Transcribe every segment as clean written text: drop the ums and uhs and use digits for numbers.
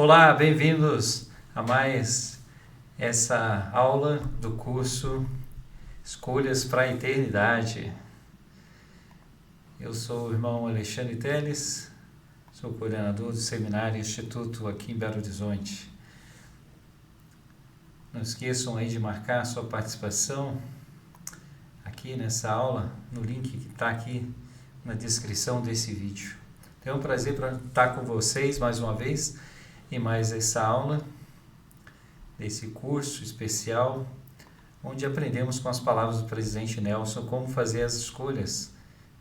Olá, bem-vindos a mais essa aula do curso Escolhas para a Eternidade. Eu sou o irmão Alexandre Teles, sou coordenador do Seminário Instituto aqui em Belo Horizonte. Não esqueçam aí de marcar a sua participação aqui nessa aula, no link que está aqui na descrição desse vídeo. É um prazer estar com vocês mais uma vez em mais essa aula desse curso especial, onde aprendemos com as palavras do presidente Nelson como fazer as escolhas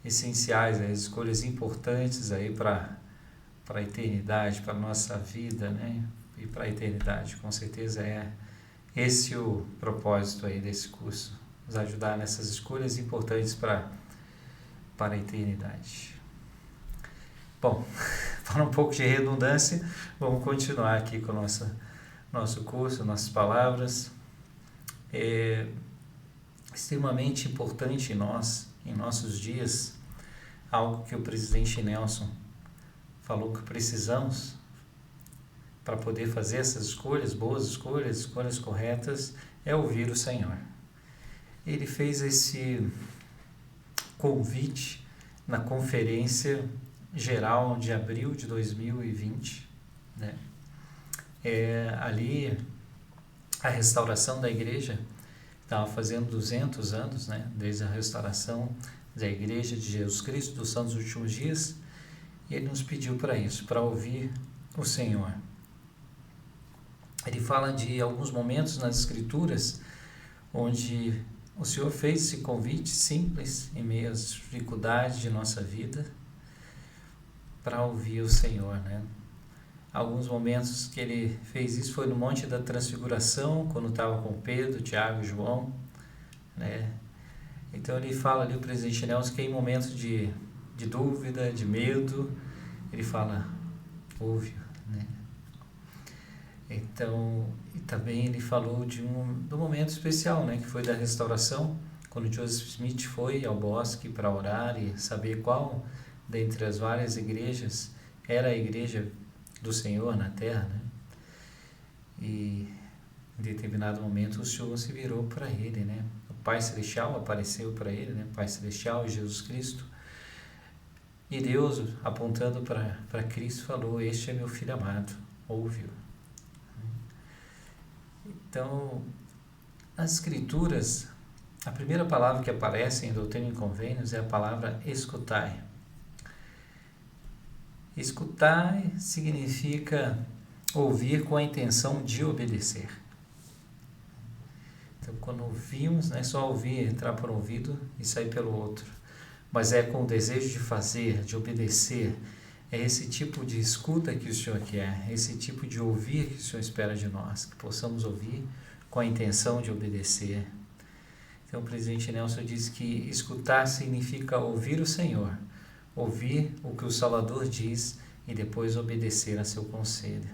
essenciais, as escolhas importantes aí para a eternidade, para a nossa vida, né? E para a eternidade. Com certeza é esse o propósito aí desse curso, nos ajudar nessas escolhas importantes para a eternidade. Bom, para um pouco de redundância, vamos continuar aqui com o nosso curso, nossas palavras. É extremamente importante em nossos dias, algo que o presidente Nelson falou que precisamos para poder fazer essas escolhas, boas escolhas, escolhas corretas, é ouvir o Senhor. Ele fez esse convite na conferência geral de abril de 2020, né? Ali a restauração da igreja estava fazendo 200 anos, né? Desde a restauração da igreja de Jesus Cristo dos Santos Últimos Dias, e ele nos pediu para isso, para ouvir o Senhor. Ele fala de alguns momentos nas Escrituras onde o Senhor fez esse convite simples em meio às dificuldades de nossa vida, para ouvir o Senhor, né? Alguns momentos que ele fez isso foi no Monte da Transfiguração, quando estava com Pedro, Tiago e João, né? Então ele fala ali, o presidente Nelson, que em momentos de dúvida, de medo, ele fala, ouve, né? Então, e também ele falou do momento especial, né? Que foi da restauração, quando Joseph Smith foi ao bosque para orar e saber qual dentre as várias igrejas era a igreja do Senhor na terra, né? E em determinado momento o Senhor se virou para ele, né? O Pai Celestial apareceu para ele, né? O Pai Celestial, Jesus Cristo. E Deus, apontando para Cristo, falou, este é meu filho amado, ouve-o. Então, nas Escrituras, a primeira palavra que aparece em Doutrina e Convênios é a palavra escutai. Escutar significa ouvir com a intenção de obedecer. Então, quando ouvimos, não é só ouvir, entrar por um ouvido e sair pelo outro, mas é com o desejo de fazer, de obedecer. É esse tipo de escuta que o Senhor quer, é esse tipo de ouvir que o Senhor espera de nós, que possamos ouvir com a intenção de obedecer. Então, o presidente Nelson diz que escutar significa ouvir o Senhor, ouvir o que o Salvador diz e depois obedecer a seu conselho.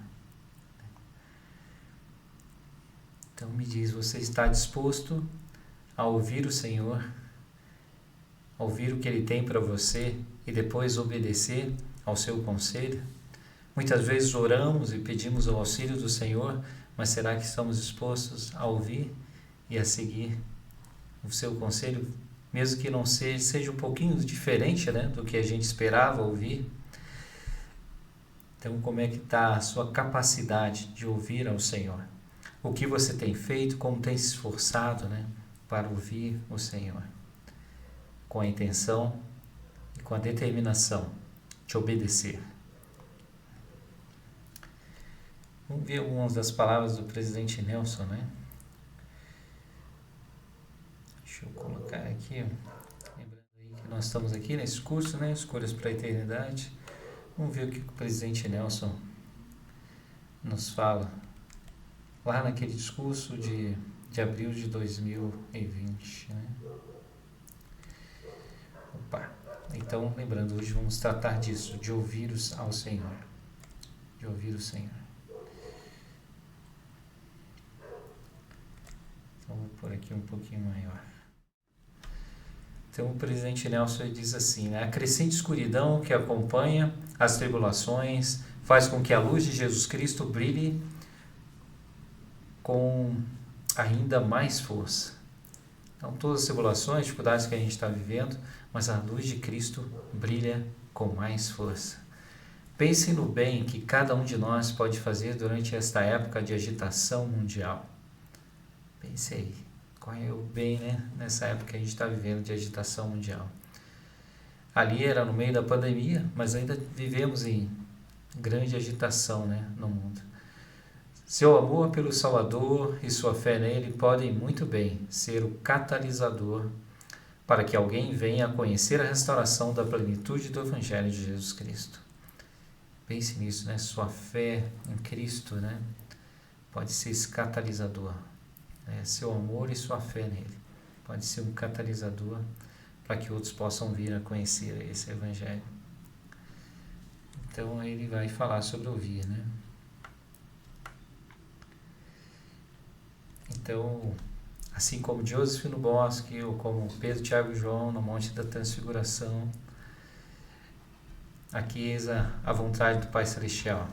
Então me diz, você está disposto a ouvir o Senhor, a ouvir o que Ele tem para você e depois obedecer ao seu conselho? Muitas vezes oramos e pedimos o auxílio do Senhor, mas será que estamos dispostos a ouvir e a seguir o seu conselho? Mesmo que não seja um pouquinho diferente, né, do que a gente esperava ouvir. Então, como é que está a sua capacidade de ouvir ao Senhor? O que você tem feito, como tem se esforçado, né, para ouvir o Senhor? Com a intenção e com a determinação de obedecer. Vamos ver algumas das palavras do presidente Nelson, né? Deixa eu colocar aqui, lembrando aí que nós estamos aqui nesse curso, né? Escolhas para a Eternidade. Vamos ver o que o presidente Nelson nos fala lá naquele discurso de abril de 2020, né? Opa! Então, lembrando, hoje vamos tratar disso, de ouvir ao Senhor. De ouvir o Senhor. Então, vou pôr aqui um pouquinho maior. Então o presidente Nelson diz assim, né? A crescente escuridão que acompanha as tribulações faz com que a luz de Jesus Cristo brilhe com ainda mais força. Então, todas as tribulações, dificuldades que a gente está vivendo, mas a luz de Cristo brilha com mais força. Pense no bem que cada um de nós pode fazer durante esta época de agitação mundial. Pense aí, qual é o bem, né, nessa época que a gente está vivendo de agitação mundial. Ali era no meio da pandemia, mas ainda vivemos em grande agitação, né, no mundo. Seu amor pelo Salvador e sua fé nele podem muito bem ser o catalisador para que alguém venha a conhecer a restauração da plenitude do Evangelho de Jesus Cristo. Pense nisso, né? Sua fé em Cristo, né, pode ser esse catalisador. Né? Seu amor e sua fé nele pode ser um catalisador para que outros possam vir a conhecer esse Evangelho. Então ele vai falar sobre ouvir, né? Então, assim como Joseph no bosque, ou como Pedro, Tiago e João no Monte da Transfiguração, aqui eis a vontade do Pai Celestial.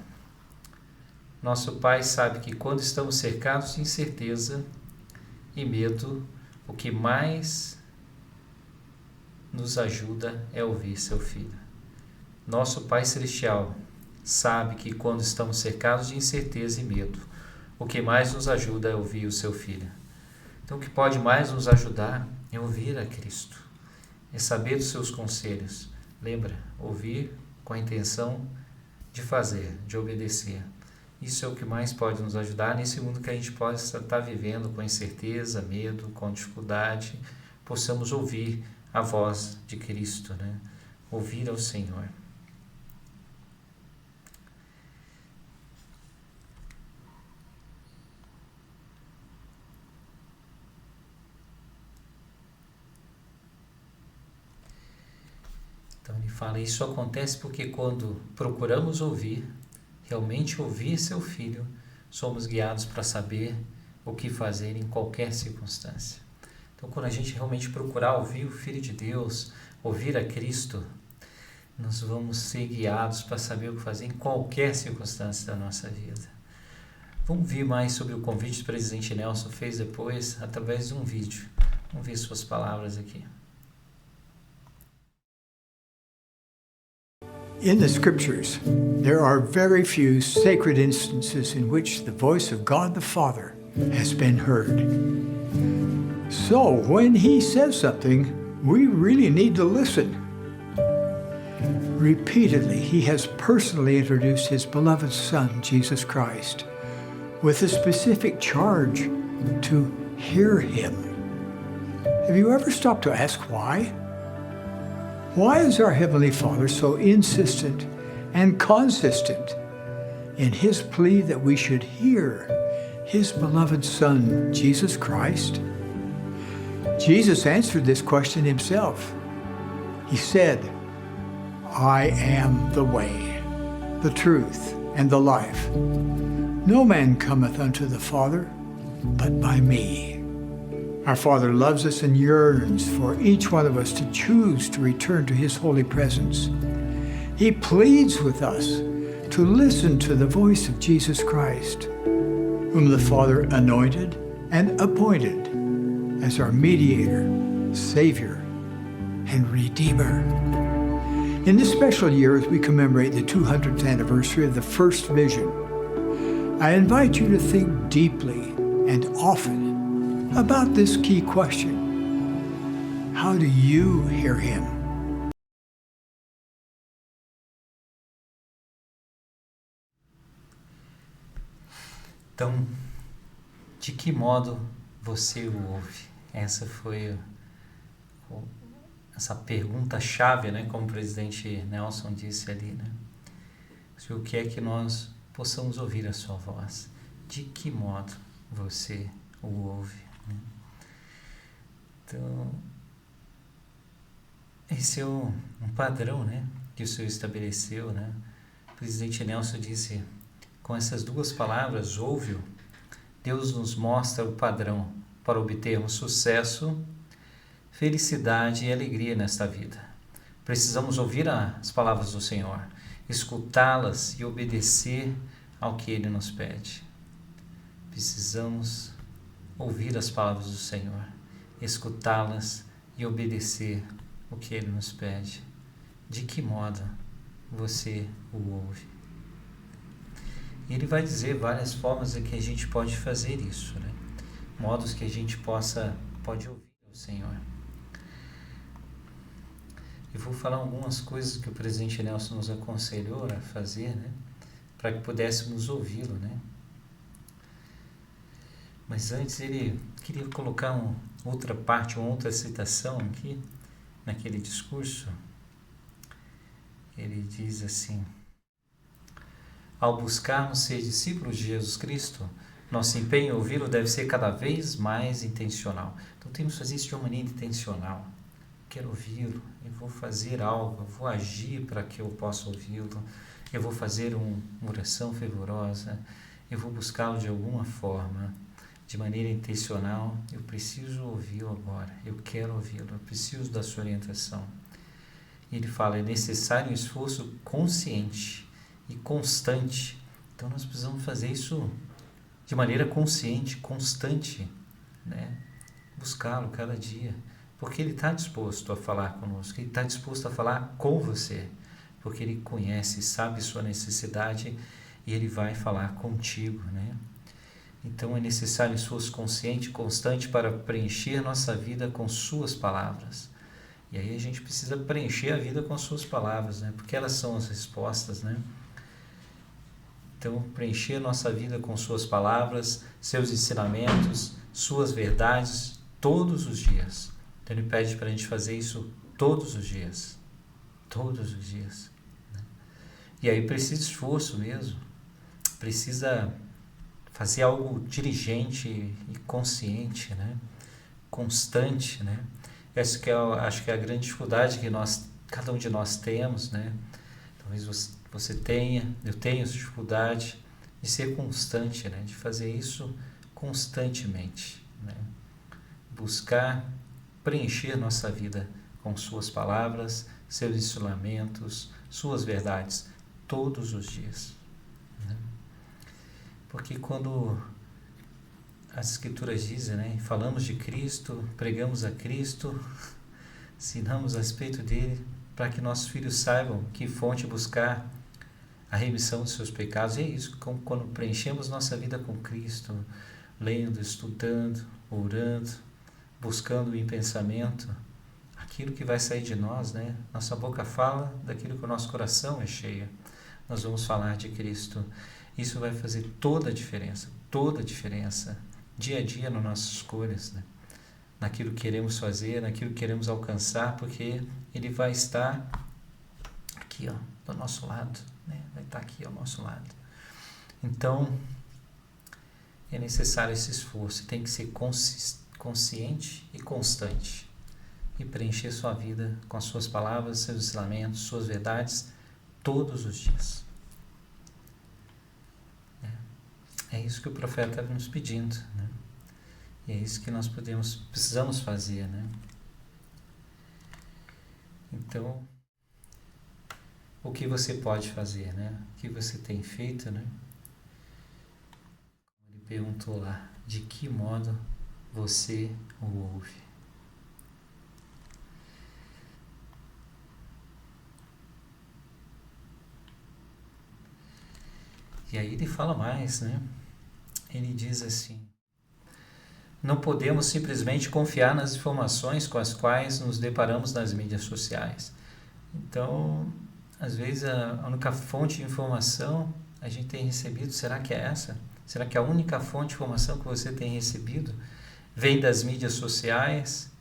Nosso Pai sabe que quando estamos cercados de incerteza e medo, o que mais nos ajuda é ouvir seu Filho. Nosso Pai Celestial sabe que quando estamos cercados de incerteza e medo, o que mais nos ajuda é ouvir o seu Filho. Então, o que pode mais nos ajudar é ouvir a Cristo, é saber dos seus conselhos. Lembra, ouvir com a intenção de fazer, de obedecer. Isso é o que mais pode nos ajudar nesse mundo que a gente pode estar vivendo com incerteza, medo, com dificuldade. Possamos ouvir a voz de Cristo, né? Ouvir ao Senhor. Então ele fala, isso acontece porque quando procuramos ouvir, realmente ouvir seu Filho, somos guiados para saber o que fazer em qualquer circunstância. Então quando a gente realmente procurar ouvir o Filho de Deus, ouvir a Cristo, nós vamos ser guiados para saber o que fazer em qualquer circunstância da nossa vida. Vamos ver mais sobre o convite que o presidente Nelson fez depois, através de um vídeo. Vamos ver suas palavras aqui. In the Scriptures, there are very few sacred instances in which the voice of God the Father has been heard. So, when He says something, we really need to listen. Repeatedly, He has personally introduced His beloved Son, Jesus Christ, with a specific charge to hear Him. Have you ever stopped to ask why? Why is our Heavenly Father so insistent and consistent in His plea that we should hear His beloved Son, Jesus Christ? Jesus answered this question Himself. He said, I am the way, the truth, and the life. No man cometh unto the Father but by me. Our Father loves us and yearns for each one of us to choose to return to His holy presence. He pleads with us to listen to the voice of Jesus Christ, whom the Father anointed and appointed as our mediator, Savior, and Redeemer. In this special year, as we commemorate the 200th anniversary of the first vision, I invite you to think deeply and often about this key question. How do you hear Him? Então, de que modo você o ouve? Essa foi essa pergunta-chave, né? Como o presidente Nelson disse ali, né? O que é que nós possamos ouvir a sua voz? De que modo você o ouve? Né? Então, esse é um padrão, né? Que o Senhor estabeleceu, né? O presidente Nelson disse, com essas duas palavras, ouve-o, Deus nos mostra o padrão para obtermos sucesso, felicidade e alegria nesta vida. Precisamos ouvir as palavras do Senhor. escutá-las e obedecer ao que Ele nos pede. Precisamos ouvir as palavras do Senhor, escutá-las e obedecer o que Ele nos pede. De que modo você o ouve? E Ele vai dizer várias formas em que a gente pode fazer isso, né? Modos que a gente pode ouvir o Senhor. Eu vou falar algumas coisas que o presidente Nelson nos aconselhou a fazer, né? Para que pudéssemos ouvi-lo, né? Mas antes ele queria colocar outra parte, uma outra citação aqui, naquele discurso. Ele diz assim: ao buscarmos ser discípulos de Jesus Cristo, nosso empenho em ouvi-lo deve ser cada vez mais intencional. Então temos que fazer isso de uma maneira intencional. Quero ouvi-lo, eu vou fazer algo, eu vou agir para que eu possa ouvi-lo, eu vou fazer uma oração fervorosa, eu vou buscá-lo de alguma forma, de maneira intencional. Eu preciso ouvi-lo agora, eu quero ouvi-lo, eu preciso da sua orientação. E ele fala, é necessário um esforço consciente e constante. Então nós precisamos fazer isso de maneira consciente, constante, né? Buscá-lo cada dia, porque Ele está disposto a falar conosco, Ele está disposto a falar com você, porque Ele conhece, sabe sua necessidade e Ele vai falar contigo, né? Então é necessário um esforço consciente e constante para preencher nossa vida com Suas palavras. E aí a gente precisa preencher a vida com Suas palavras, né? Porque elas são as respostas, né? Então, preencher nossa vida com Suas palavras, Seus ensinamentos, Suas verdades, todos os dias. Então, Ele pede para a gente fazer isso todos os dias. Todos os dias. Né? E aí precisa esforço mesmo. Precisa fazer algo diligente e consciente, né? Constante, né? Essa que acho que é a grande dificuldade que cada um de nós temos, né? Talvez você tenha, eu tenho essa dificuldade de ser constante, né? De fazer isso constantemente, né? Buscar preencher nossa vida com Suas palavras, Seus ensinamentos, Suas verdades, todos os dias, né? Porque quando as Escrituras dizem, né? Falamos de Cristo, pregamos a Cristo, ensinamos a respeito dele, para que nossos filhos saibam que fonte buscar a remissão dos seus pecados. E é isso, quando preenchemos nossa vida com Cristo, lendo, estudando, orando, buscando em pensamento, aquilo que vai sair de nós, né? Nossa boca fala daquilo que o nosso coração é cheio. Nós vamos falar de Cristo. Isso vai fazer toda a diferença, dia a dia nas nossas escolhas, né? Naquilo que queremos fazer, naquilo que queremos alcançar, porque Ele vai estar aqui, ó, do nosso lado, né? Vai estar aqui ao nosso lado. Então, é necessário esse esforço, tem que ser consciente e constante, e preencher sua vida com as Suas palavras, seus ensinamentos, Suas verdades, todos os dias. É isso que o profeta está nos pedindo, né? E é isso que nós precisamos fazer, né? Então, o que você pode fazer, né? O que você tem feito, né? Ele perguntou lá, de que modo você o ouve? E aí ele fala mais, né? Ele diz assim: não podemos simplesmente confiar nas informações com as quais nos deparamos nas mídias sociais. Então, às vezes a única fonte de informação a gente tem recebido, será que é essa? Será que a única fonte de informação que você tem recebido vem das mídias sociais?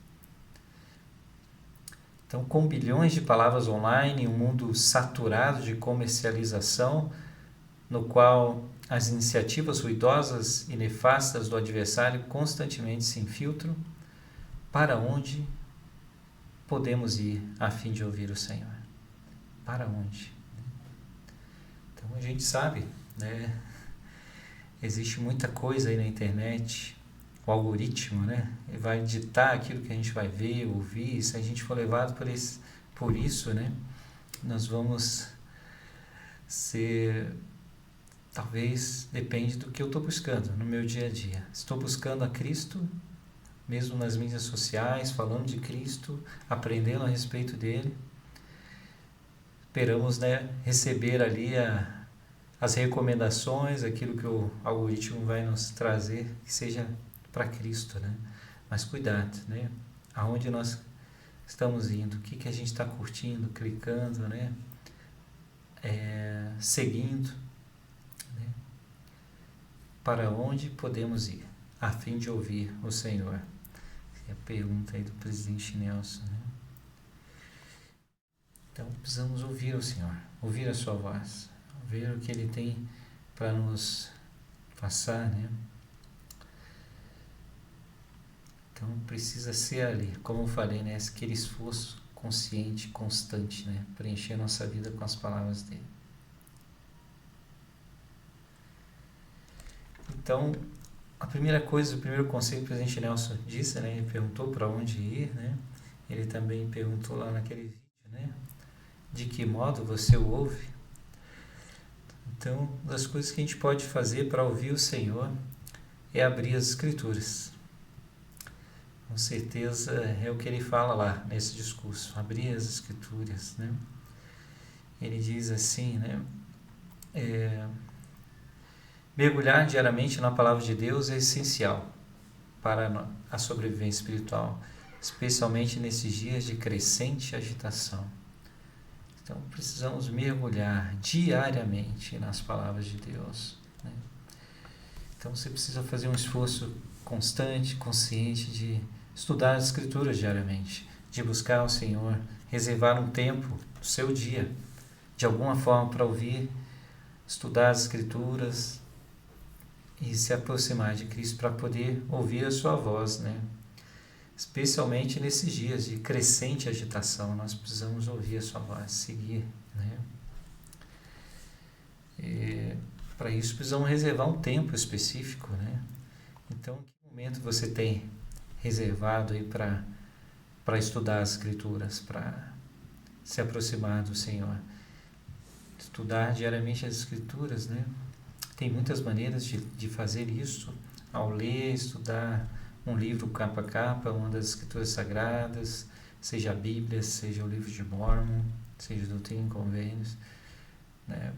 Então, com bilhões de palavras online, um mundo saturado de comercialização, no qual as iniciativas ruidosas e nefastas do adversário constantemente se infiltram, para onde podemos ir a fim de ouvir o Senhor? Para onde? Então a gente sabe, né? Existe muita coisa aí na internet, o algoritmo, né? Ele vai ditar aquilo que a gente vai ver, ouvir, e se a gente for levado por isso, né? Nós vamos talvez depende do que eu estou buscando no meu dia a dia. Estou buscando a Cristo, mesmo nas mídias sociais, falando de Cristo, aprendendo a respeito dele. Esperamos, né, receber ali as recomendações, aquilo que o algoritmo vai nos trazer, que seja para Cristo, né? Mas cuidado, né? Aonde nós estamos indo, o que a gente está curtindo, clicando, né? Seguindo, né? Para onde podemos ir, a fim de ouvir o Senhor? É a pergunta aí do presidente Nelson, né? Então precisamos ouvir o Senhor, ouvir a sua voz, ver o que Ele tem para nos passar, né? Então precisa ser ali, como eu falei, né? Aquele esforço consciente, constante, né? Preencher a nossa vida com as palavras dele. Então, a primeira coisa, o primeiro conselho que o presidente Nelson disse, né? Ele perguntou para onde ir, né? Ele também perguntou lá naquele vídeo, né? De que modo você o ouve? Então, uma das coisas que a gente pode fazer para ouvir o Senhor é abrir as Escrituras. Com certeza é o que ele fala lá nesse discurso, abrir as Escrituras, né? Ele diz assim, né? Mergulhar diariamente na Palavra de Deus é essencial para a sobrevivência espiritual, especialmente nesses dias de crescente agitação. Então, precisamos mergulhar diariamente nas palavras de Deus, né? Então, você precisa fazer um esforço constante, consciente de estudar as Escrituras diariamente, de buscar o Senhor, reservar um tempo do seu dia, de alguma forma, para ouvir, estudar as Escrituras e se aproximar de Cristo para poder ouvir a sua voz, né? Especialmente nesses dias de crescente agitação, nós precisamos ouvir a sua voz, seguir, né? E para isso precisamos reservar um tempo específico, né? Então, em que momento você tem reservado aí para estudar as Escrituras, para se aproximar do Senhor? Estudar diariamente as Escrituras, né? Tem muitas maneiras de fazer isso, ao ler, estudar um livro capa a capa, uma das Escrituras Sagradas, seja a Bíblia, seja o livro de Mormon, seja Doutrina e Convênios, né?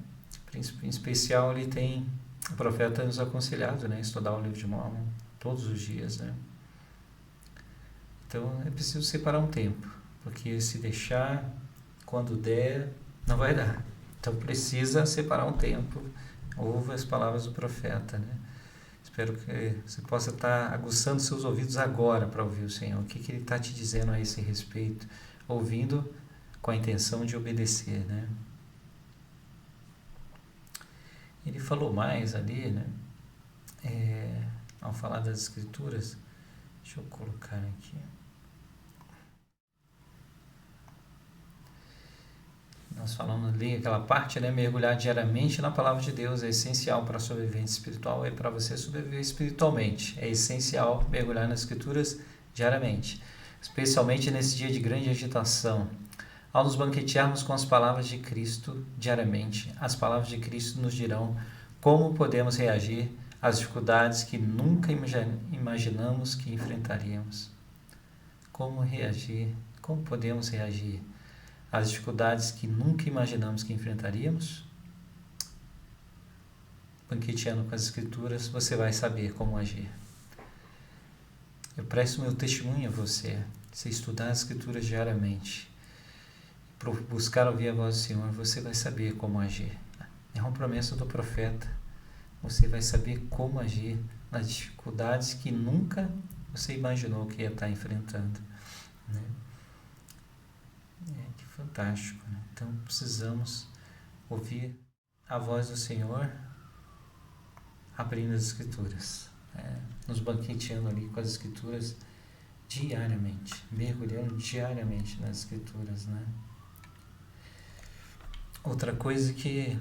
Em especial, o profeta nos aconselhado, né? Estudar o livro de Mormon todos os dias, né? Então, é preciso separar um tempo, porque se deixar, quando der, não vai dar. Então, precisa separar um tempo. Ouve as palavras do profeta, né? Espero que você possa estar aguçando seus ouvidos agora para ouvir o Senhor. O que ele está te dizendo a esse respeito? Ouvindo com a intenção de obedecer, né? Ele falou mais ali, né? Ao falar das Escrituras, deixa eu colocar aqui. Nós falamos ali aquela parte, né? Mergulhar diariamente na Palavra de Deus é essencial para a sobrevivência espiritual e para você sobreviver espiritualmente. É essencial mergulhar nas Escrituras diariamente, especialmente nesse dia de grande agitação. Ao nos banquetearmos com as palavras de Cristo diariamente, as palavras de Cristo nos dirão como podemos reagir às dificuldades que nunca imaginamos que enfrentaríamos. Como reagir? Como podemos reagir às dificuldades que nunca imaginamos que enfrentaríamos? Banqueteando com as Escrituras, você vai saber como agir. Eu presto meu testemunho a você. Se estudar as Escrituras diariamente, buscar ouvir a voz do Senhor, você vai saber como agir. É uma promessa do profeta. Você vai saber como agir nas dificuldades que nunca você imaginou que ia estar enfrentando, né? Que fantástico, né? Então precisamos ouvir a voz do Senhor abrindo as Escrituras, nos banqueteando ali com as Escrituras diariamente, mergulhando diariamente nas Escrituras, né? Outra coisa que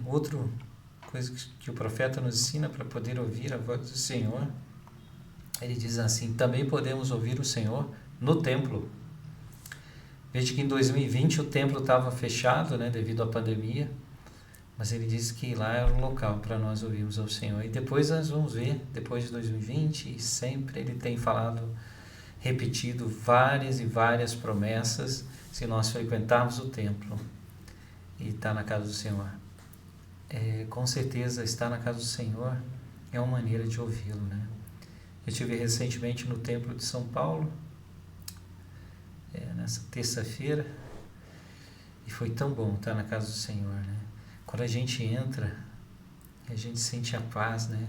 o profeta nos ensina para poder ouvir a voz do Senhor, ele diz assim: também podemos ouvir o Senhor no templo. Veja que em 2020 o templo estava fechado, né, devido à pandemia, Mas ele disse que lá era o local para nós ouvirmos ao Senhor. E depois nós vamos ver, depois de 2020, sempre ele tem falado, repetido várias e várias promessas, se nós frequentarmos o templo e estar na casa do Senhor. Com certeza, estar na casa do Senhor é uma maneira de ouvi-lo, né? Eu estive recentemente no Templo de São Paulo, nessa terça-feira, e foi tão bom estar na casa do Senhor, né? Quando a gente entra, a gente sente a paz, né,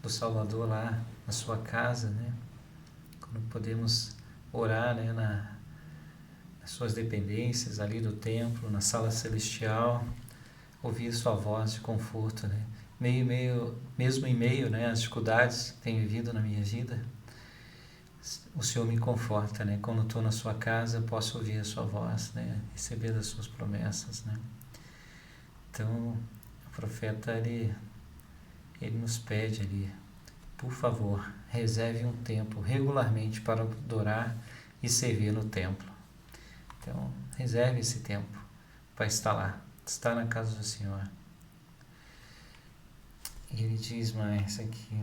do Salvador lá na sua casa, né? Quando podemos orar, né, nas suas dependências ali do templo, na sala celestial, ouvir sua voz de conforto, né? Mesmo em meio, né, às dificuldades que tenho vivido na minha vida, o Senhor me conforta, né? Quando estou na sua casa, posso ouvir a sua voz, né? Receber das suas promessas, né? Então, o profeta, ele nos pede ali, por favor, reserve um tempo regularmente para adorar e servir no templo. Então, reserve esse tempo para estar lá, estar na casa do Senhor. E ele diz mais aqui,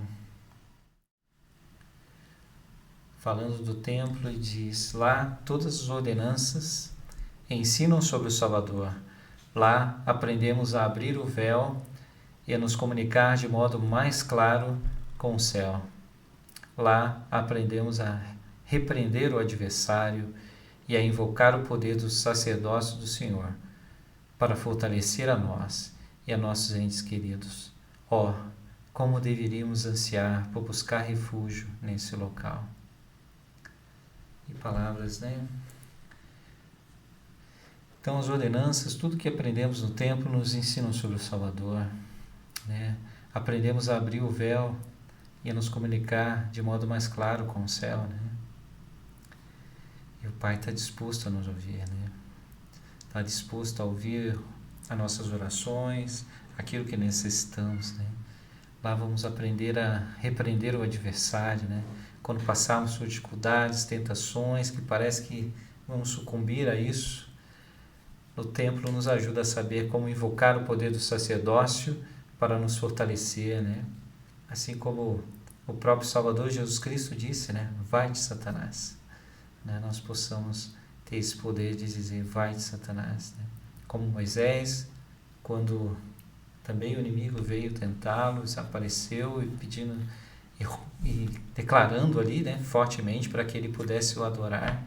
falando do templo, ele diz: lá todas as ordenanças ensinam sobre o Salvador. Lá aprendemos a abrir o véu e a nos comunicar de modo mais claro com o céu. Lá aprendemos a repreender o adversário e a invocar o poder do sacerdócio do Senhor para fortalecer a nós e a nossos entes queridos. Como deveríamos ansiar por buscar refúgio nesse local. E palavras, né? Então, as ordenanças, tudo que aprendemos no templo nos ensinam sobre o Salvador, né? Aprendemos a abrir o véu e a nos comunicar de modo mais claro com o céu, né? E o Pai está disposto a nos ouvir, né? Está disposto a ouvir as nossas orações, aquilo que necessitamos, né? Lá vamos aprender a repreender o adversário, né? Quando passarmos por dificuldades, tentações, que parece que vamos sucumbir a isso, o templo nos ajuda a saber como invocar o poder do sacerdócio para nos fortalecer, né? Assim como o próprio Salvador Jesus Cristo disse, né? Vai-te, Satanás. Né? Nós possamos ter esse poder de dizer, vai-te, Satanás. Né? Como Moisés, quando também o inimigo veio tentá-lo, apareceu e pedindo e declarando ali, né, fortemente para que ele pudesse o adorar,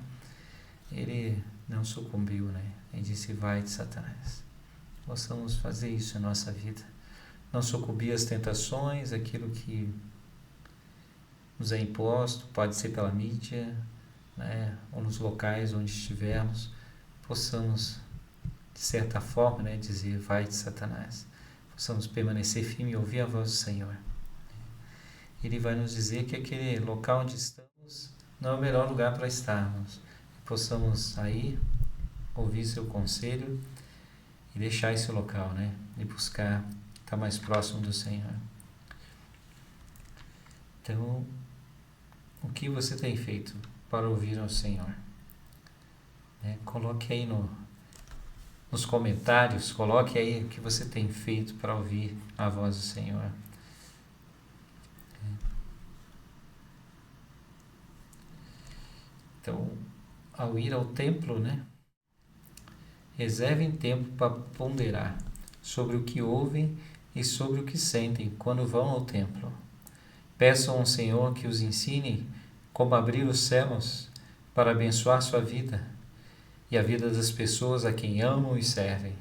ele não sucumbiu, né? Ele disse, vai-te, Satanás. Possamos fazer isso em nossa vida. Não sucumbir às tentações, aquilo que nos é imposto, pode ser pela mídia, né, ou nos locais onde estivermos, possamos, de certa forma, né, dizer, vai-te, Satanás. Possamos permanecer firme e ouvir a voz do Senhor. Ele vai nos dizer que aquele local onde estamos não é o melhor lugar para estarmos. Possamos aí ouvir seu conselho e deixar esse local, né? E buscar estar mais próximo do Senhor. Então, o que você tem feito para ouvir ao Senhor? Coloque aí nos comentários, coloque aí o que você tem feito para ouvir a voz do Senhor. Então, ao ir ao templo, né, reservem tempo para ponderar sobre o que ouvem e sobre o que sentem quando vão ao templo. Peçam ao Senhor que os ensine como abrir os céus para abençoar sua vida e a vida das pessoas a quem amam e servem.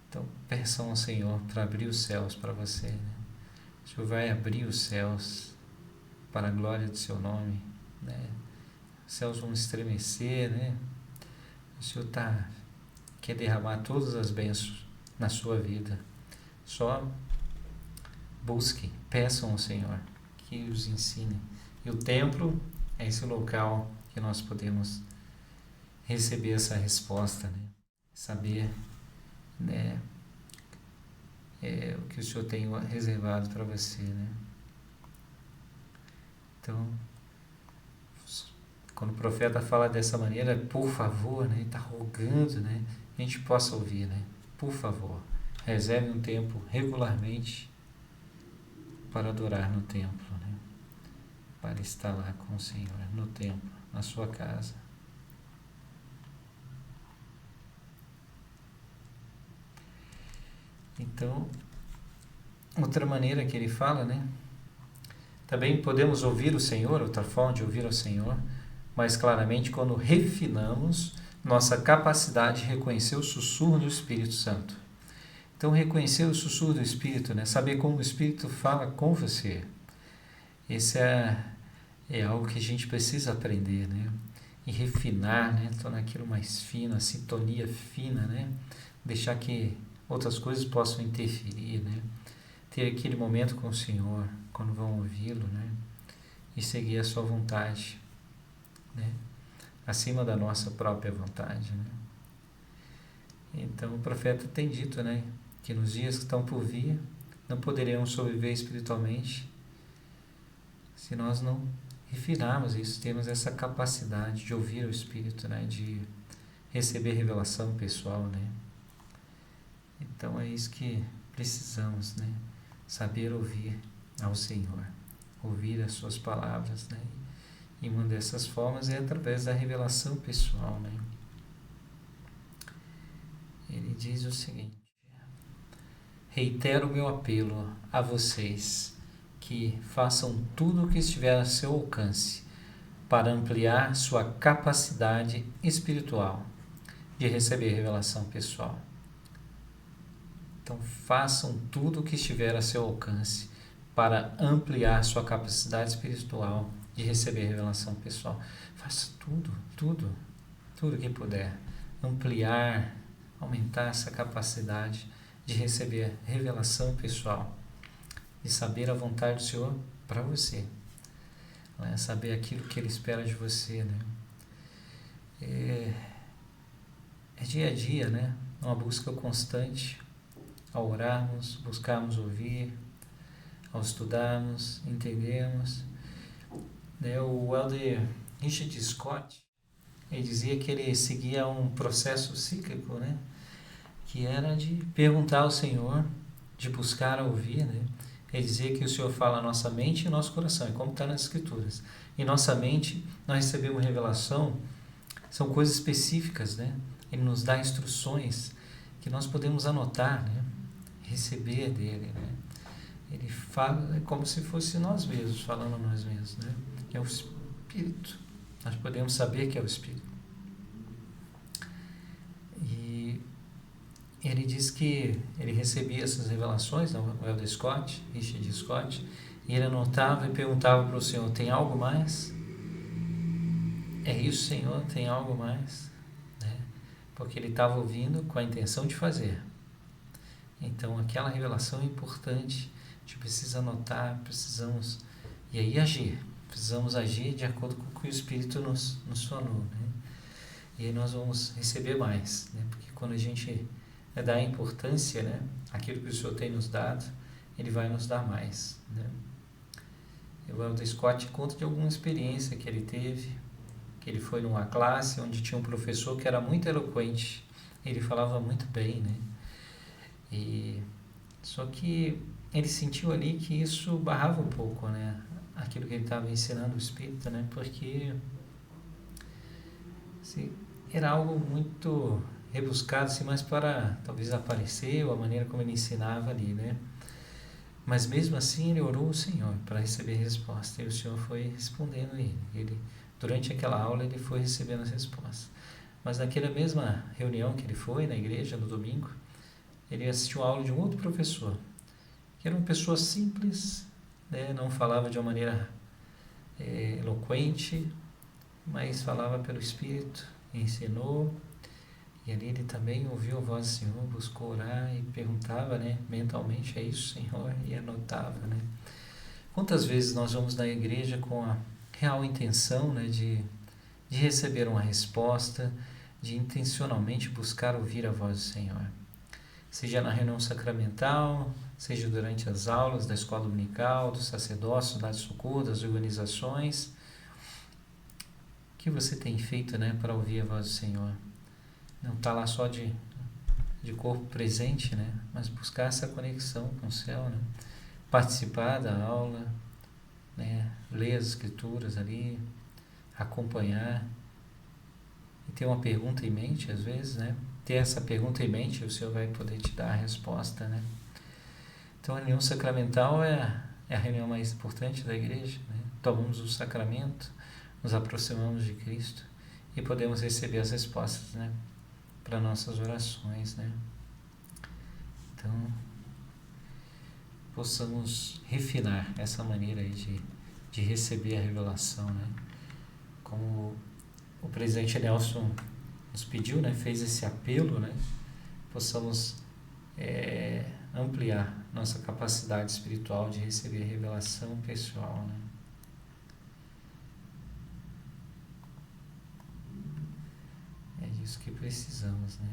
Então, peçam ao Senhor para abrir os céus para você, né? O Senhor vai abrir os céus para a glória do seu nome, né? Os céus vão estremecer, né? O Senhor quer derramar todas as bênçãos na sua vida. Só busque, peçam ao Senhor que os ensine. E o templo é esse local que nós podemos receber essa resposta, né? Saber, né, o que o Senhor tem reservado para você, né? Então, quando o profeta fala dessa maneira, por favor, né, está rogando, né, a gente possa ouvir, né? Por favor, reserve um tempo regularmente para adorar no templo, né? Para estar lá com o Senhor, no templo, na sua casa. Então, outra maneira que ele fala, né? Também podemos ouvir o Senhor, outra forma de ouvir o Senhor, mais claramente quando refinamos nossa capacidade de reconhecer o sussurro do Espírito Santo. Então, reconhecer o sussurro do Espírito, né? Saber como o Espírito fala com você. Esse é algo que a gente precisa aprender, né? E refinar, né? Tornar aquilo mais fino, a sintonia fina, né? Deixar que outras coisas possam interferir, né? Ter aquele momento com o Senhor, quando vão ouvi-lo, né? E seguir a sua vontade, né? Acima da nossa própria vontade, né? Então o profeta tem dito, né? Que nos dias que estão por vir, não poderemos sobreviver espiritualmente se nós não refinarmos isso, temos essa capacidade de ouvir o Espírito, né? De receber revelação pessoal, né? Então é isso que precisamos, né? Saber ouvir ao Senhor, ouvir as suas palavras, né? E uma dessas formas é através da revelação pessoal, né? Ele diz o seguinte: reitero o meu apelo a vocês que façam tudo o que estiver a seu alcance para ampliar sua capacidade espiritual de receber revelação pessoal. Então, façam tudo o que estiver a seu alcance para ampliar sua capacidade espiritual de receber revelação pessoal. Faça tudo que puder. Ampliar, aumentar essa capacidade de receber revelação pessoal, de saber a vontade do Senhor para você, né? Saber aquilo que Ele espera de você, né? É dia a dia, né? Uma busca constante, ao orarmos, buscarmos ouvir, ao estudarmos, entendermos, né? O elder Richard Scott, ele dizia que ele seguia um processo cíclico, né? Que era de perguntar ao Senhor, de buscar ouvir, né? Ele dizia que o Senhor fala a nossa mente e nosso coração, e como está nas Escrituras. Em nossa mente, nós recebemos revelação, são coisas específicas, né? Ele nos dá instruções que nós podemos anotar, né? Receber dele, né? Ele fala como se fosse nós mesmos, falando a nós mesmos, né? É o Espírito. Nós podemos saber que é o Espírito. E ele diz que ele recebia essas revelações, o elder Scott, Richard Scott, e ele anotava e perguntava para o Senhor: tem algo mais? É isso, Senhor? Tem algo mais? Né? Porque ele estava ouvindo com a intenção de fazer. Então, aquela revelação é importante, a gente precisa anotar, precisamos, e aí agir. Precisamos agir de acordo com o que o Espírito nos falou, né? E aí nós vamos receber mais, né? Porque quando a gente dá importância, né, àquilo que o Senhor tem nos dado, Ele vai nos dar mais, né? O elder Scott conta de alguma experiência que ele teve, que ele foi numa classe onde tinha um professor que era muito eloquente, ele falava muito bem, né? Só que ele sentiu ali que isso barrava um pouco, né, aquilo que ele estava ensinando o Espírito, né? Porque assim, era algo muito rebuscado, assim, mais para talvez aparecer, ou a maneira como ele ensinava ali, né? Mas mesmo assim ele orou ao Senhor para receber resposta, e o Senhor foi respondendo a ele. Durante aquela aula ele foi recebendo as respostas. Mas naquela mesma reunião que ele foi na igreja no domingo, ele assistiu a aula de um outro professor, que era uma pessoa simples, né? Não falava de uma maneira eloquente, mas falava pelo Espírito, ensinou. E ali ele também ouviu a voz do Senhor, buscou orar e perguntava, né, mentalmente: é isso, Senhor? E anotava, né? Quantas vezes nós vamos na igreja com a real intenção, né, de receber uma resposta, de intencionalmente buscar ouvir a voz do Senhor? Seja na reunião sacramental, seja durante as aulas da escola dominical, do sacerdócio, da socorro, das organizações. O que você tem feito, né, para ouvir a voz do Senhor? Não está lá só de de corpo presente, né? Mas buscar essa conexão com o céu, né? Participar da aula, né? Ler as escrituras ali, acompanhar e ter uma pergunta em mente, às vezes, né? Ter essa pergunta em mente, o Senhor vai poder te dar a resposta, né? Então, a reunião sacramental é a reunião mais importante da igreja, né? Tomamos o sacramento, nos aproximamos de Cristo e podemos receber as respostas, né? Para nossas orações, né? Então, possamos refinar essa maneira aí de receber a revelação, né? Como o presidente Nelson nos pediu, né? Fez esse apelo, né? Possamos ampliar nossa capacidade espiritual de receber a revelação pessoal, né? É disso que precisamos, né?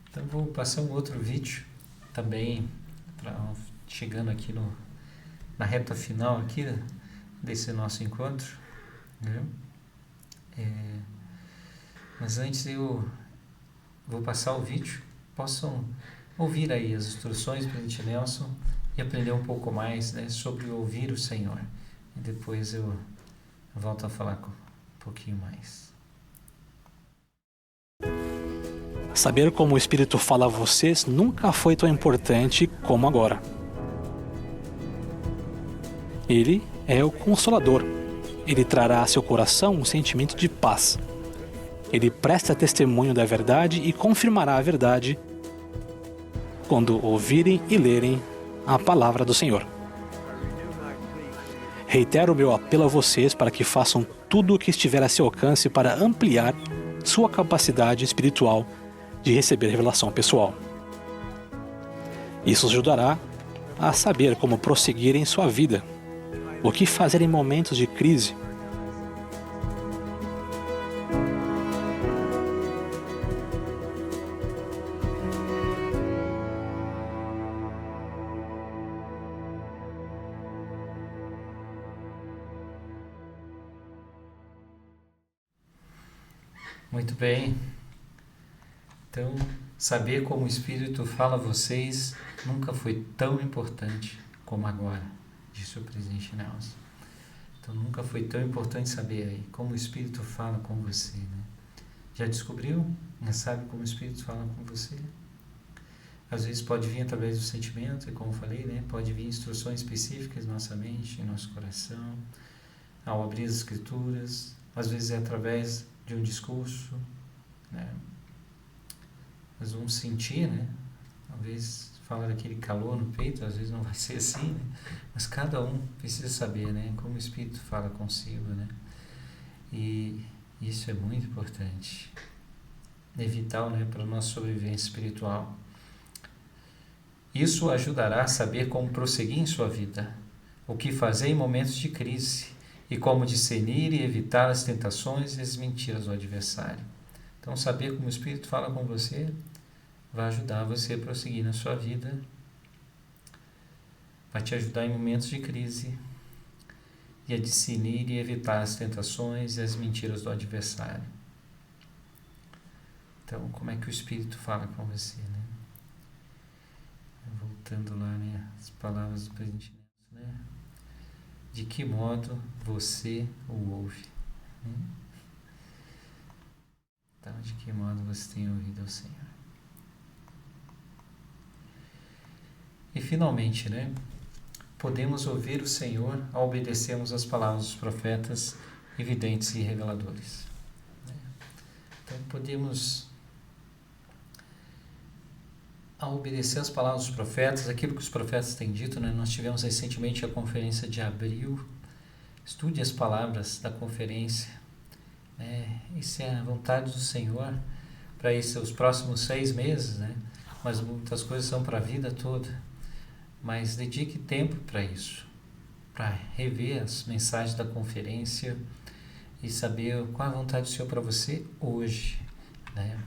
Então vou passar um outro vídeo também, chegando aqui na reta final aqui desse nosso encontro, né? Mas antes eu vou passar o vídeo, possam ouvir aí as instruções do presidente Nelson e aprender um pouco mais, né, sobre ouvir o Senhor. E depois eu volto a falar um pouquinho mais. Saber como o Espírito fala a vocês nunca foi tão importante como agora. Ele é o Consolador. Ele trará a seu coração um sentimento de paz. Ele presta testemunho da verdade e confirmará a verdade quando ouvirem e lerem a palavra do Senhor. Reitero o meu apelo a vocês para que façam tudo o que estiver a seu alcance para ampliar sua capacidade espiritual de receber revelação pessoal. Isso ajudará a saber como prosseguir em sua vida, o que fazer em momentos de crise. Muito bem. Então, saber como o Espírito fala a vocês nunca foi tão importante como agora, disse o presidente Nelson. Então, nunca foi tão importante saber aí como o Espírito fala com você, né? Já descobriu? Já sabe como o Espírito fala com você? Às vezes pode vir através do sentimento, e como eu falei, né? Pode vir instruções específicas em nossa mente, em nosso coração, ao abrir as Escrituras. Às vezes é através de um discurso, né? Nós vamos sentir, né? Talvez fala daquele calor no peito, às vezes não vai ser assim, né? Mas cada um precisa saber, né? Como o Espírito fala consigo, né? E isso é muito importante. É vital, né? Para a nossa sobrevivência espiritual. Isso ajudará a saber como prosseguir em sua vida, o que fazer em momentos de crise e como discernir e evitar as tentações e as mentiras do adversário. Então, saber como o Espírito fala com você vai ajudar você a prosseguir na sua vida, vai te ajudar em momentos de crise e a discernir e evitar as tentações e as mentiras do adversário. Então, como é que o Espírito fala com você, né? Voltando lá, né, as palavras do presidente, né? De que modo você o ouve? Então, de que modo você tem ouvido ao Senhor? E finalmente, né, podemos ouvir o Senhor ao obedecermos as palavras dos profetas evidentes e reveladores. Então, podemos, ao obedecer as palavras dos profetas, aquilo que os profetas têm dito, né, nós tivemos recentemente a conferência de abril. Estude as palavras da conferência. Isso é a vontade do Senhor para os próximos 6 meses, né? Mas muitas coisas são para a vida toda. Mas dedique tempo para isso, para rever as mensagens da conferência e saber qual é a vontade do Senhor para você hoje, né?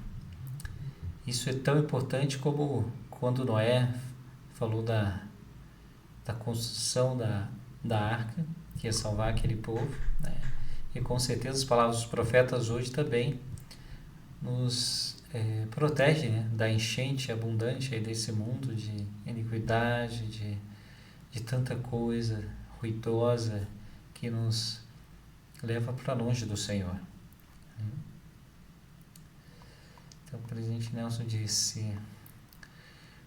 Isso é tão importante como quando Noé falou da construção da arca, que ia salvar aquele povo, né? E com certeza as palavras dos profetas hoje também nos protege, né, da enchente abundante aí desse mundo de iniquidade, de tanta coisa ruidosa que nos leva para longe do Senhor. Então o presidente Nelson disse: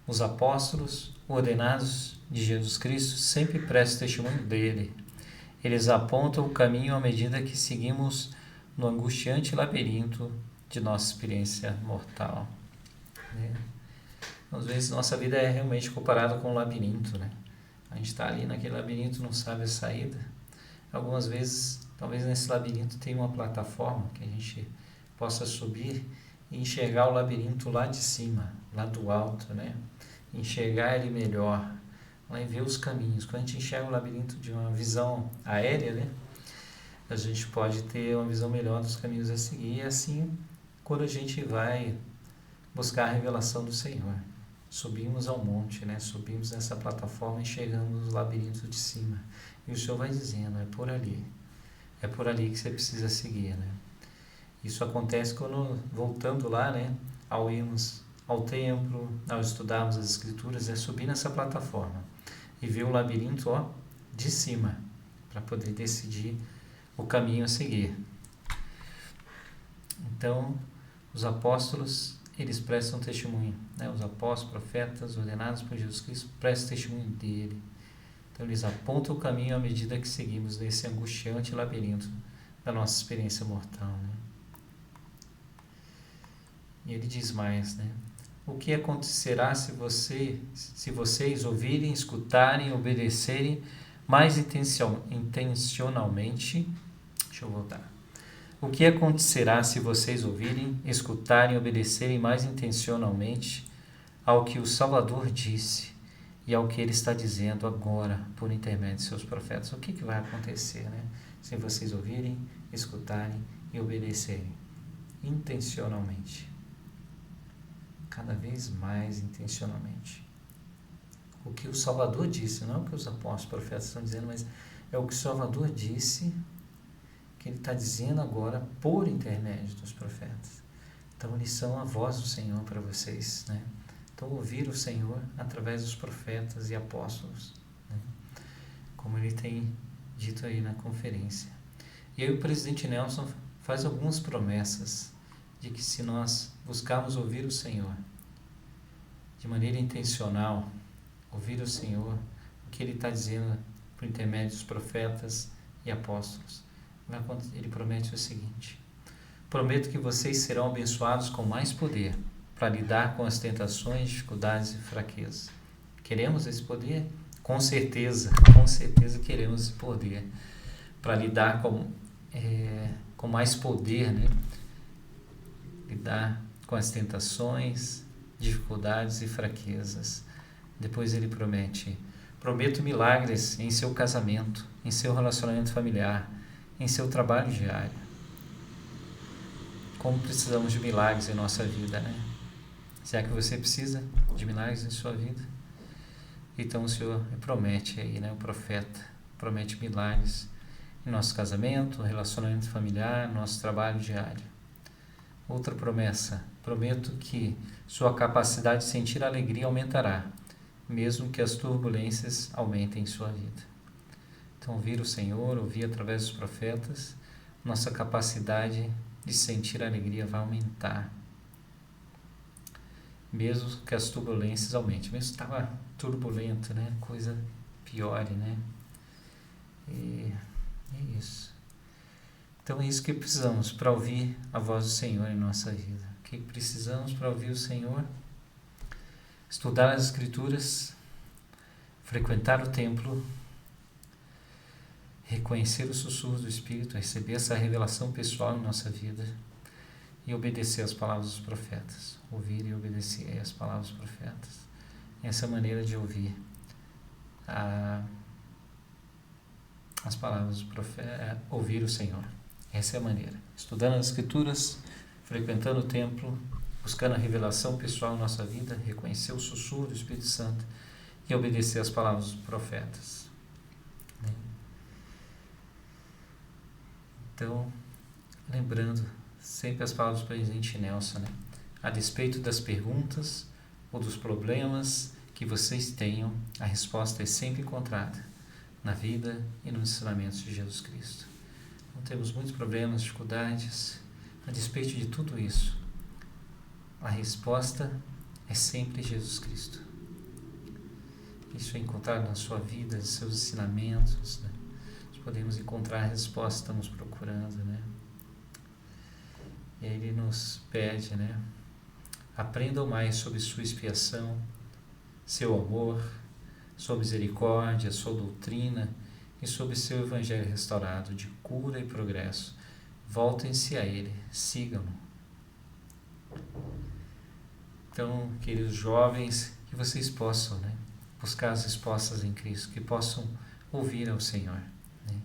os apóstolos ordenados de Jesus Cristo sempre prestam testemunho dele. Eles apontam o caminho à medida que seguimos no angustiante labirinto de nossa experiência mortal. Às vezes nossa vida é realmente comparada com um labirinto, né? A gente está ali naquele labirinto, não sabe a saída. Algumas vezes, talvez nesse labirinto tenha uma plataforma que a gente possa subir e enxergar o labirinto lá de cima, lá do alto, né? Enxergar ele melhor, lá e ver os caminhos. Quando a gente enxerga o labirinto de uma visão aérea, né, a gente pode ter uma visão melhor dos caminhos a seguir. E assim, quando a gente vai buscar a revelação do Senhor, subimos ao monte, né, subimos nessa plataforma e chegamos no labirinto de cima. E o Senhor vai dizendo: é por ali que você precisa seguir, né? Isso acontece quando, voltando lá, né, ao irmos ao templo, ao estudarmos as Escrituras, é subir nessa plataforma e ver o labirinto, de cima, para poder decidir o caminho a seguir. Então, os apóstolos, eles prestam testemunho, né? Os apóstolos, profetas, ordenados por Jesus Cristo, prestam testemunho dele. Então, eles apontam o caminho à medida que seguimos nesse angustiante labirinto da nossa experiência mortal, né? E ele diz mais, né? O que acontecerá se vocês ouvirem, escutarem, obedecerem mais intencionalmente? Deixa eu voltar. O que acontecerá se vocês ouvirem, escutarem, obedecerem mais intencionalmente ao que o Salvador disse e ao que ele está dizendo agora por intermédio de seus profetas? O que vai acontecer, né? Se vocês ouvirem, escutarem e obedecerem intencionalmente. Cada vez mais intencionalmente. O que o Salvador disse, não é o que os apóstolos e profetas estão dizendo, mas é o que o Salvador disse, que ele está dizendo agora por intermédio dos profetas. Então eles são a voz do Senhor para vocês, né? Então ouvir o Senhor através dos profetas e apóstolos, né? Como ele tem dito aí na conferência. E aí o presidente Nelson faz algumas promessas de que se nós buscarmos ouvir o Senhor de maneira intencional, ouvir o Senhor, o que ele está dizendo por intermédio dos profetas e apóstolos, ele promete o seguinte: prometo que vocês serão abençoados com mais poder para lidar com as tentações, dificuldades e fraquezas. Queremos esse poder? Com certeza queremos esse poder para lidar com mais poder, né? Lidar com as tentações, dificuldades e fraquezas. Depois ele prometo milagres em seu casamento, em seu relacionamento familiar, em seu trabalho diário. Como precisamos de milagres em nossa vida, né? Será que você precisa de milagres em sua vida? Então o Senhor promete aí, né? O profeta promete milagres em nosso casamento, relacionamento familiar, nosso trabalho diário. Outra promessa: prometo que sua capacidade de sentir alegria aumentará, mesmo que as turbulências aumentem em sua vida. Então, ouvir o Senhor, ouvir através dos profetas, nossa capacidade de sentir alegria vai aumentar, mesmo que as turbulências aumentem. Mesmo que estava turbulento, né? Coisa piore, né? E é isso. Então é isso que precisamos para ouvir a voz do Senhor em nossa vida. O que precisamos para ouvir o Senhor? Estudar as Escrituras, frequentar o templo, reconhecer os sussurros do Espírito, receber essa revelação pessoal em nossa vida e obedecer às palavras dos profetas. Ouvir e obedecer às palavras dos profetas. Essa é a maneira de ouvir as palavras do profeta, ouvir o Senhor. Essa é a maneira. Estudando as Escrituras, frequentando o templo, buscando a revelação pessoal em nossa vida, reconhecer o sussurro do Espírito Santo e obedecer às palavras dos profetas. Então, lembrando, sempre as palavras do presidente Nelson, né? A despeito das perguntas ou dos problemas que vocês tenham, a resposta é sempre encontrada na vida e nos ensinamentos de Jesus Cristo. Então, temos muitos problemas, dificuldades, a despeito de tudo isso, a resposta é sempre Jesus Cristo. Isso é encontrado na sua vida, nos seus ensinamentos, né? Nós podemos encontrar a resposta que estamos procurando, né? E Ele nos pede, né? Aprendam mais sobre sua expiação, seu amor, sua misericórdia, sua doutrina e sobre seu evangelho restaurado de cura e progresso. Voltem-se a Ele, sigam-no. Então, queridos jovens, que vocês possam, né, buscar as respostas em Cristo, que possam ouvir ao Senhor, né,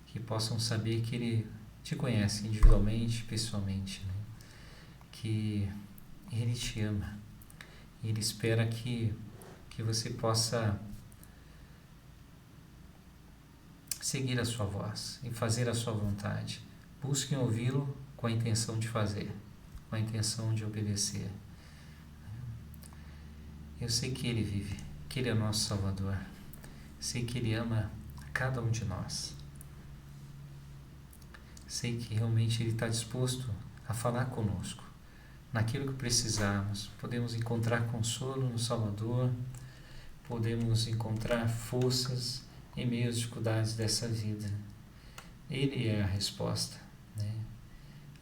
que possam saber que Ele te conhece individualmente, pessoalmente, né, que Ele te ama. Ele espera que você possa seguir a sua voz e fazer a sua vontade. Busquem ouvi-lo com a intenção de fazer, com a intenção de obedecer. Eu sei que Ele vive, que Ele é nosso Salvador. Sei que Ele ama a cada um de nós. Sei que realmente Ele está disposto a falar conosco. Naquilo que precisarmos, podemos encontrar consolo no Salvador, podemos encontrar forças em meio às dificuldades dessa vida. Ele é a resposta, né?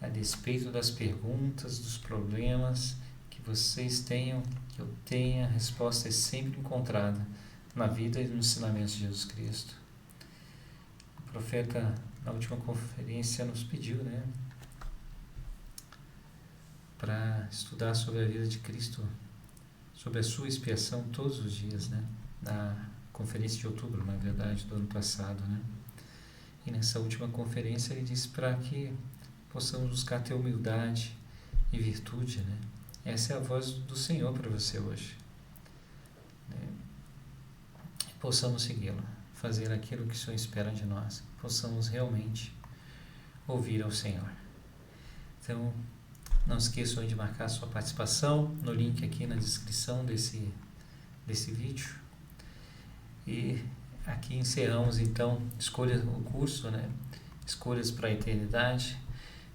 A despeito das perguntas, dos problemas que vocês tenham, que eu tenha, a resposta é sempre encontrada na vida e nos ensinamentos de Jesus Cristo. O profeta, na última conferência, nos pediu, né, para estudar sobre a vida de Cristo, sobre a sua expiação todos os dias, né? Na conferência de outubro, na verdade, do ano passado, né? E nessa última conferência ele disse para que possamos buscar ter humildade e virtude, né? Essa é a voz do Senhor para você hoje, né? E possamos segui-lo, fazer aquilo que o Senhor espera de nós, possamos realmente ouvir ao Senhor. Então, não esqueçam de marcar sua participação no link aqui na descrição desse vídeo. E aqui encerramos então o curso, né? Escolhas para a Eternidade,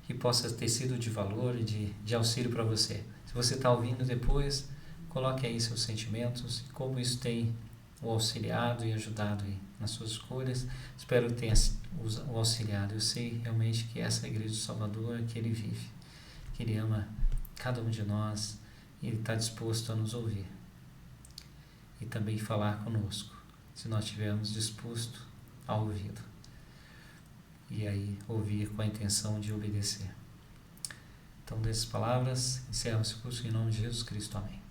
que possa ter sido de valor e de auxílio para você. Se você está ouvindo depois, coloque aí seus sentimentos e como isso tem o auxiliado e ajudado aí nas suas escolhas. Espero que tenha o auxiliado. Eu sei realmente que essa é a Igreja do Salvador, que Ele vive, que Ele ama cada um de nós e Ele está disposto a nos ouvir e também falar conosco, se nós estivermos dispostos a ouvi-lo e aí ouvir com a intenção de obedecer. Então, dessas palavras, encerramos esse curso em nome de Jesus Cristo. Amém.